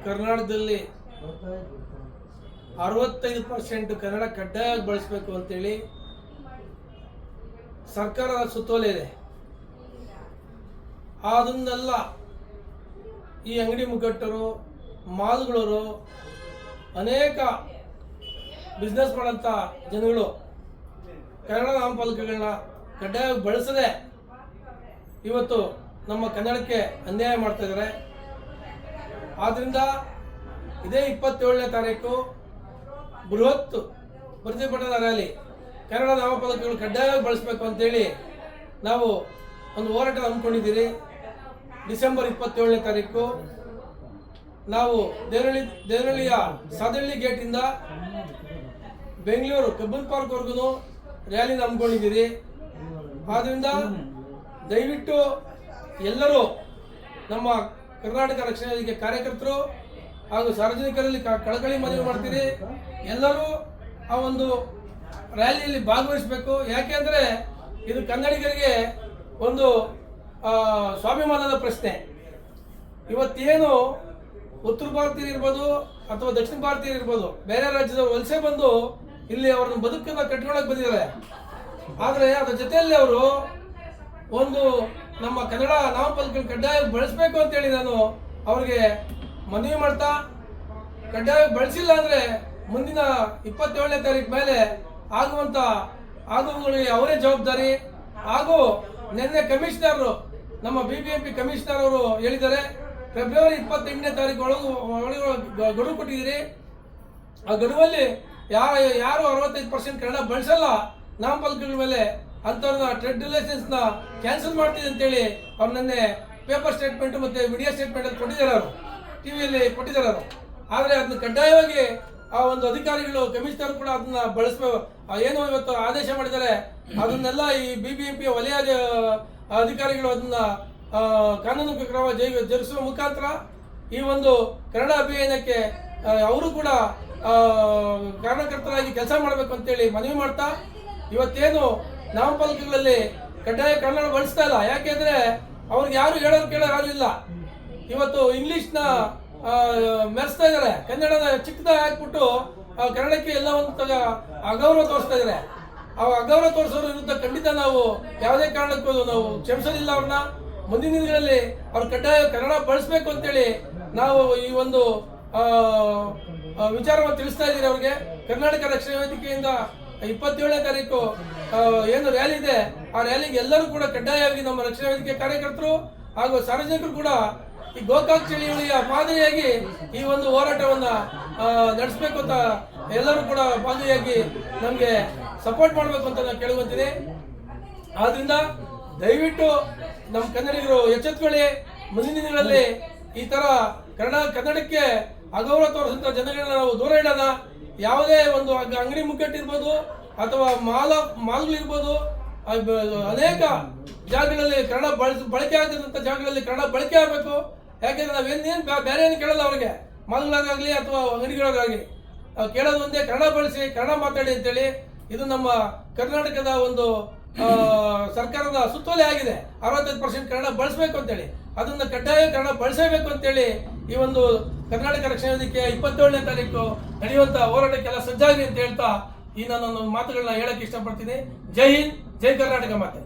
ಕರ್ನಾಟಕದಲ್ಲಿ 65% ಕನ್ನಡ ಕಡ್ಡಾಯವಾಗಿ ಬಳಸಬೇಕು ಅಂತೇಳಿ ಸರ್ಕಾರದ ಸುತ್ತೋಲೆ ಇದೆ. ಅದನ್ನೆಲ್ಲ ಈ ಅಂಗಡಿ ಮುಗ್ಗಟ್ಟರು, ಮಾಲ್ಗಳವರು, ಅನೇಕ ಬಿಸ್ನೆಸ್ ಮಾಡೋಂಥ ಜನಗಳು ಕನ್ನಡ ನಾಮಫಲಕಗಳನ್ನ ಕಡ್ಡಾಯವಾಗಿ ಬಳಸದೆ ಇವತ್ತು ನಮ್ಮ ಕನ್ನಡಕ್ಕೆ ಅನ್ಯಾಯ ಮಾಡ್ತಾ ಇದ್ದಾರೆ. ಆದ್ದರಿಂದ ಇದೇ 27ನೇ ತಾರೀಕು ಬೃಹತ್ ಪ್ರತಿಭಟನಾ ರ್ಯಾಲಿ, ಕನ್ನಡ ನಾಮಫಲಕಗಳು ಕಡ್ಡಾಯವಾಗಿ ಬಳಸಬೇಕು ಅಂತೇಳಿ ನಾವು ಒಂದು ಹೋರಾಟ ಹಮ್ಮಿಕೊಂಡಿದ್ದೀರಿ. ಡಿಸೆಂಬರ್ 27ನೇ ತಾರೀಕು ನಾವು ದೇವನಹಳ್ಳಿಯ ಸಾದಳ್ಳಿ ಗೇಟಿಂದ ಬೆಂಗಳೂರು ಕಬ್ಬನ್ ಪಾರ್ಕ್ವರೆಗೂ ರ್ಯಾಲಿನ ಹಮ್ಮಿಕೊಂಡಿದ್ದೀರಿ. ಆದ್ದರಿಂದ ದಯವಿಟ್ಟು ಎಲ್ಲರೂ ನಮ್ಮ ಕರ್ನಾಟಕ ರಕ್ಷಣಾ ವೇದಿಕೆ ಕಾರ್ಯಕರ್ತರು ಹಾಗೂ ಸಾರ್ವಜನಿಕರಲ್ಲಿ ಕಳಕಳಿ ಮನವಿ ಮಾಡ್ತೀರಿ. ಎಲ್ಲರೂ ಆ ಒಂದು ರ್ಯಾಲಿಯಲ್ಲಿ ಭಾಗವಹಿಸಬೇಕು. ಯಾಕೆಂದರೆ ಇದು ಕನ್ನಡಿಗರಿಗೆ ಒಂದು ಸ್ವಾಭಿಮಾನದ ಪ್ರಶ್ನೆ. ಇವತ್ತೇನು ಉತ್ತರ ಭಾರತೀಯರು ಇರ್ಬೋದು ಅಥವಾ ದಕ್ಷಿಣ ಭಾರತೀಯರು ಇರ್ಬೋದು, ಬೇರೆ ರಾಜ್ಯದವರು ವಲಸೆ ಬಂದು ಇಲ್ಲಿ ಅವ್ರನ್ನ ಬದುಕನ್ನು ಕಟ್ಕೊಳಕ್ಕೆ ಬಂದಿದ್ದಾರೆ. ಆದರೆ ಅದರ ಜೊತೆಯಲ್ಲಿ ಅವರು ಒಂದು ನಮ್ಮ ಕನ್ನಡ ನಾಮಫಲಕಗಳು ಕಡ್ಡಾಯ ಬಳಸಬೇಕು ಅಂತೇಳಿ ನಾನು ಅವ್ರಿಗೆ ಮನವಿ ಮಾಡ್ತಾ, ಕಡ್ಡಾಯ ಬಳಸಿಲ್ಲ ಅಂದರೆ ಮುಂದಿನ 27ನೇ ತಾರೀಕು ಮೇಲೆ ಆಗುವಂಥ ಆಗುವುಗಳಿಗೆ ಅವರೇ ಜವಾಬ್ದಾರಿ. ಹಾಗೂ ನಿನ್ನೆ ಕಮಿಷನರ್, ನಮ್ಮ BBMP ಕಮಿಷನರ್ ಅವರು ಹೇಳಿದ್ದಾರೆ, ಫೆಬ್ರವರಿ 28ನೇ ತಾರೀಕು ಒಳಗೆ ಗಡುವು ಕೊಟ್ಟಿದ್ದೀರಿ. ಆ ಗಡುವಲ್ಲಿ ಯಾರು 65% ಕನ್ನಡ ಬಳಸಲ್ಲ ನಾಮಫಲಕಗಳ ಮೇಲೆ ಅಂಥವ್ರನ್ನ ಟ್ರೇಡ್ ರಿಲೇಷನ್ಸ್ನ ಕ್ಯಾನ್ಸಲ್ ಮಾಡ್ತೀವಿ ಅಂತೇಳಿ ಅವ್ರು ನಿನ್ನೆ ಪೇಪರ್ ಸ್ಟೇಟ್ಮೆಂಟ್ ಮತ್ತು ಮೀಡಿಯಾ ಸ್ಟೇಟ್ಮೆಂಟಲ್ಲಿ ಕೊಟ್ಟಿದ್ದಾರೆ, ಅವರು ಟಿವಿಯಲ್ಲಿ ಕೊಟ್ಟಿದ್ದಾರೆ ಅವರು. ಆದರೆ ಅದನ್ನ ಕಡ್ಡಾಯವಾಗಿ ಆ ಒಂದು ಅಧಿಕಾರಿಗಳು, ಕಮಿಷನರ್ ಕೂಡ ಅದನ್ನ ಬಳಸಬೇಕು. ಏನು ಇವತ್ತು ಆದೇಶ ಮಾಡಿದ್ದಾರೆ ಅದನ್ನೆಲ್ಲ ಈ BBMP ವಲಯ ಅಧಿಕಾರಿಗಳು ಅದನ್ನ ಕಾನೂನು ಕ್ರಮ ಜರುಗಿಸುವ ಮುಖಾಂತರ ಈ ಒಂದು ಕನ್ನಡ ಅಭಿಯಾನಕ್ಕೆ ಅವರು ಕೂಡ ಕಾರಣಕರ್ತರಾಗಿ ಕೆಲಸ ಮಾಡಬೇಕು ಅಂತೇಳಿ ಮನವಿ ಮಾಡ್ತಾ, ಇವತ್ತೇನು ನಾಮಫಲಕಗಳಲ್ಲಿ ಕಡ್ಡಾಯ ಕನ್ನಡ ಬಳಸ್ತಾ ಇಲ್ಲ. ಯಾಕೆಂದ್ರೆ ಅವ್ರಿಗೆ ಯಾರು ಹೇಳೋರು ಕೇಳೋರು ಆಗಲಿಲ್ಲ. ಇವತ್ತು ಇಂಗ್ಲಿಷ್ನ ಮೆರೆಸ್ತಾ ಇದ್ದಾರೆ, ಕನ್ನಡದ ಚಿಕ್ಕದಾಗಿ ಹಾಕ್ಬಿಟ್ಟು ಕನ್ನಡಕ್ಕೆ ಎಲ್ಲ ಒಂದು ಅಗೌರವ ತೋರಿಸ್ತಾ ಇದ್ದಾರೆ. ಆ ಅಗೌರವ ತೋರಿಸೋರ ವಿರುದ್ಧ ಖಂಡಿತ ನಾವು ಯಾವುದೇ ಕಾರಣಕ್ಕೂ ನಾವು ಕ್ಷಮಿಸೋದಿಲ್ಲ. ಅವ್ರನ್ನ ಮುಂದಿನ ದಿನಗಳಲ್ಲಿ ಅವ್ರು ಕಡ್ಡಾಯ ಕನ್ನಡ ಬಳಸಬೇಕು ಅಂತೇಳಿ ನಾವು ಈ ಒಂದು ವಿಚಾರವನ್ನು ತಿಳಿಸ್ತಾ ಇದ್ದೀರಿ ಅವ್ರಿಗೆ. ಕರ್ನಾಟಕ ರಕ್ಷಣಾ ವೇದಿಕೆಯಿಂದ 27ನೇ ತಾರೀಕು ಏನು ರ್ಯಾಲಿ ಇದೆ, ಆ ರ್ಯಾಲಿಗೆ ಎಲ್ಲರೂ ಕೂಡ ಕಡ್ಡಾಯವಾಗಿ ನಮ್ಮ ರಕ್ಷಣಾ ವೇದಿಕೆ ಕಾರ್ಯಕರ್ತರು ಹಾಗೂ ಸಾರ್ವಜನಿಕರು ಕೂಡ ಈ ಗೋಕಾಕ್ ಚಳವಳಿಯ ಮಾದರಿಯಾಗಿ ಈ ಒಂದು ಹೋರಾಟವನ್ನು ನಡೆಸಬೇಕು ಅಂತ ಎಲ್ಲರೂ ಕೂಡ ಮಾದರಿಯಾಗಿ ನಮಗೆ ಸಪೋರ್ಟ್ ಮಾಡಬೇಕು ಅಂತ ನಾನು ಕೇಳ್ಕೊಂತೀನಿ. ಆದ್ರಿಂದ ದಯವಿಟ್ಟು ನಮ್ಮ ಕನ್ನಡಿಗರು ಎಚ್ಚೆತ್ತುಕೊಳ್ಳಿ. ಮುಂದಿನ ದಿನಗಳಲ್ಲಿ ಈ ತರ ಕನ್ನಡಕ್ಕೆ ಅಗೌರವ ತೋರಿಸುವಂತ ಜನಗಳನ್ನ ನಾವು ದೂರ ಇಡೋಣ. ಯಾವುದೇ ಒಂದು ಅಂಗಡಿ ಮುಗ್ಗಟ್ಟಿರ್ಬೋದು ಅಥವಾ ಮಾಲ್ಗಳಿರ್ಬೋದು, ಅನೇಕ ಜಾಗಗಳಲ್ಲಿ ಕನ್ನಡ ಬಳಕೆ ಆಗದಂಥ ಜಾಗಗಳಲ್ಲಿ ಕನ್ನಡ ಬಳಕೆ ಆಗಬೇಕು. ಯಾಕೆಂದ್ರೆ ನಾವೇನೇನು ಬೇರೆ ಏನು ಕೇಳಲ್ಲ ಅವ್ರಿಗೆ, ಮಾಲ್ಗಳಾಗಲಿ ಅಥವಾ ಅಂಗಡಿಗಳಾಗಲಿ ಕೇಳೋದು ಒಂದೇ, ಕನ್ನಡ ಬಳಸಿ, ಕನ್ನಡ ಮಾತಾಡಿ ಅಂತೇಳಿ. ಇದು ನಮ್ಮ ಕರ್ನಾಟಕದ ಒಂದು ಸರ್ಕಾರದ ಸುತ್ತೋಲೆ ಆಗಿದೆ. 65% ಕನ್ನಡ ಬಳಸಬೇಕು ಅಂತೇಳಿ, ಅದನ್ನ ಕಡ್ಡಾಯ ಕನ್ನಡ ಬಳಸಬೇಕು ಅಂತೇಳಿ ಈ ಒಂದು ಕರ್ನಾಟಕ ರಕ್ಷಣಾ ವೇದಿಕೆ 27ನೇ ತಾರೀಕು ನಡೆಯುವಂತ ಹೋರಾಟಕ್ಕೆಲ್ಲ ಸಜ್ಜಾಗಿ ಅಂತ ಹೇಳ್ತಾ ಈ ನಾನು ಮಾತುಗಳನ್ನ ಹೇಳಕ್ಕೆ ಇಷ್ಟಪಡ್ತೀನಿ. ಜೈ ಹಿಂದ್, ಜೈ ಕರ್ನಾಟಕ ಮಾತೆ.